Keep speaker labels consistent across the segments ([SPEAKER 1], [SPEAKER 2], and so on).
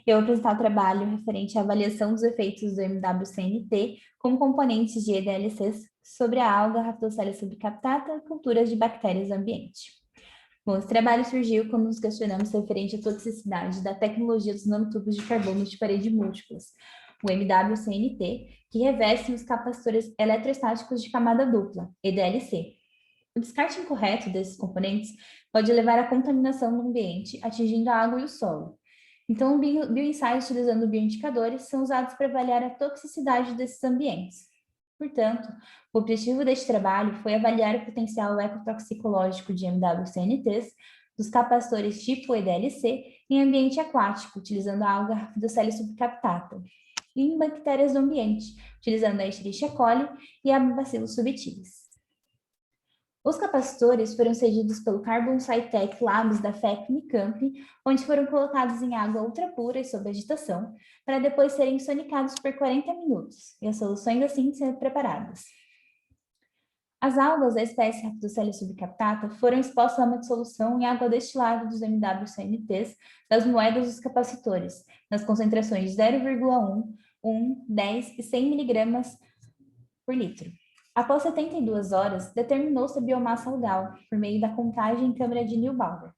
[SPEAKER 1] Eu vou apresentar o trabalho referente à avaliação dos efeitos do MWCNT como componentes de EDLCs sobre a alga Rhabdocella subcaptata e culturas de bactérias do ambiente. Bom, esse trabalho surgiu quando nos questionamos referente à toxicidade da tecnologia dos nanotubos de carbono de parede múltiplas, o MWCNT, que revestem os capacitores eletrostáticos de camada dupla, EDLC. O descarte incorreto desses componentes pode levar à contaminação do ambiente, atingindo a água e o solo. Então, bioensaios utilizando bioindicadores são usados para avaliar a toxicidade desses ambientes. Portanto, o objetivo deste trabalho foi avaliar o potencial ecotoxicológico de MWCNTs dos capacitores tipo EDLC em ambiente aquático, utilizando a alga Rhabdocella subcaptata, e em bactérias do ambiente, utilizando a Escherichia coli e a Bacillus subtilis. Os capacitores foram cedidos pelo Carbon SciTech Labs da FEC Unicamp, onde foram colocados em água ultrapura e sob agitação, para depois serem sonicados por 40 minutos, e as soluções assim serem preparadas. As algas da espécie Rhabdocella subcaptata foram expostas a uma dissolução em água destilada dos MWCNTs das moedas dos capacitores, nas concentrações de 0,1, 1, 10 e 100 mg por litro. Após 72 horas, determinou-se a biomassa algal, por meio da contagem em câmara de Neubauer.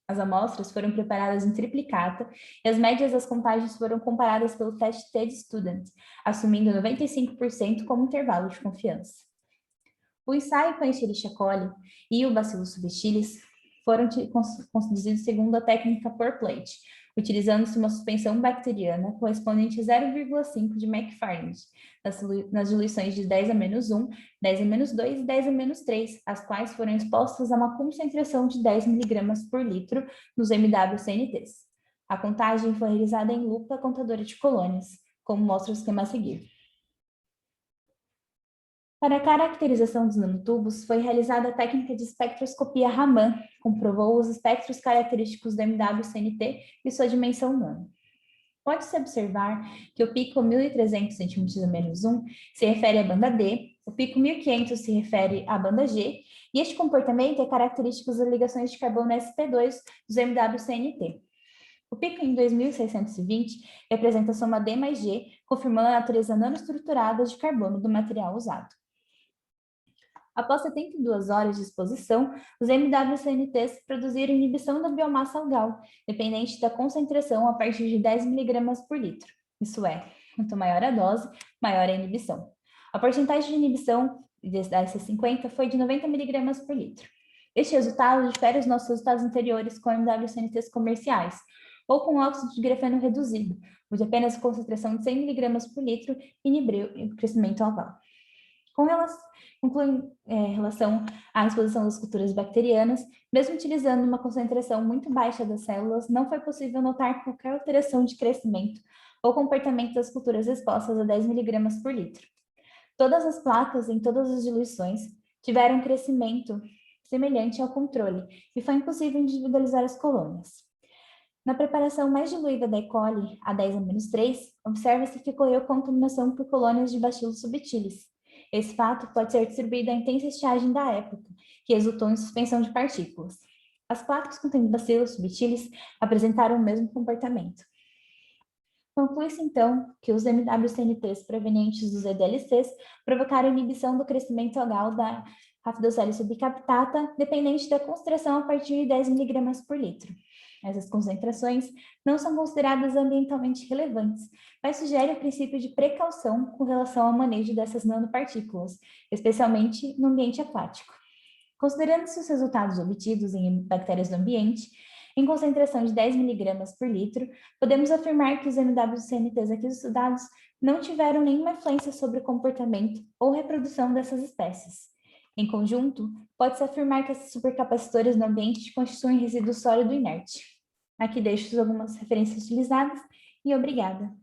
[SPEAKER 1] As amostras foram preparadas em triplicata e as médias das contagens foram comparadas pelo teste TED-Student, assumindo 95% como intervalo de confiança. O ensaio com a Escherichia coli e o Bacillus subtilis foram conduzidos segundo a técnica pour plate, utilizando-se uma suspensão bacteriana correspondente a 0,5 de McFarland, nas diluições de 10-1, 10-2 e 10-3, as quais foram expostas a uma concentração de 10 mg por litro nos MWCNTs. A contagem foi realizada em lupa contadora de colônias, como mostra o esquema a seguir. Para a caracterização dos nanotubos, foi realizada a técnica de espectroscopia Raman, que comprovou os espectros característicos do MWCNT e sua dimensão nano. Pode-se observar que o pico 1.300 cm-1 se refere à banda D, o pico 1.500 se refere à banda G, e este comportamento é característico das ligações de carbono sp2 dos MWCNT. O pico em 2620 representa a soma D mais G, confirmando a natureza nanoestruturada de carbono do material usado. Após 72 horas de exposição, os MWCNTs produziram inibição da biomassa algal, dependente da concentração a partir de 10 mg por litro. Isso é, quanto maior a dose, maior a inibição. A porcentagem de inibição da IC50 foi de 90 mg por litro. Este resultado difere dos nossos resultados anteriores com MWCNTs comerciais, ou com óxido de grafeno reduzido, onde apenas a concentração de 100 mg por litro inibiu o crescimento algal. Com relação à exposição das culturas bacterianas, mesmo utilizando uma concentração muito baixa das células, não foi possível notar qualquer alteração de crescimento ou comportamento das culturas expostas a 10 mg por litro. Todas as placas em todas as diluições tiveram um crescimento semelhante ao controle e foi impossível individualizar as colônias. Na preparação mais diluída da E. coli, a 10-3, observa-se que ocorreu contaminação por colônias de Bacillus subtilis. Esse fato pode ser atribuído à intensa estiagem da época, que resultou em suspensão de partículas. As placas contendo Bacillus subtilis apresentaram o mesmo comportamento. Conclui-se, então, que os MWCNTs provenientes dos EDLCs provocaram inibição do crescimento algal da Rhabdocella subcaptata, dependente da concentração a partir de 10 mg por litro. Essas concentrações não são consideradas ambientalmente relevantes, mas sugerem o princípio de precaução com relação ao manejo dessas nanopartículas, especialmente no ambiente aquático. Considerando-se os resultados obtidos em bactérias do ambiente, em concentração de 10 mg por litro, podemos afirmar que os MWCNTs aqui estudados não tiveram nenhuma influência sobre o comportamento ou reprodução dessas espécies. Em conjunto, pode-se afirmar que esses supercapacitores no ambiente constituem resíduo sólido inerte. Aqui deixo algumas referências utilizadas e obrigada.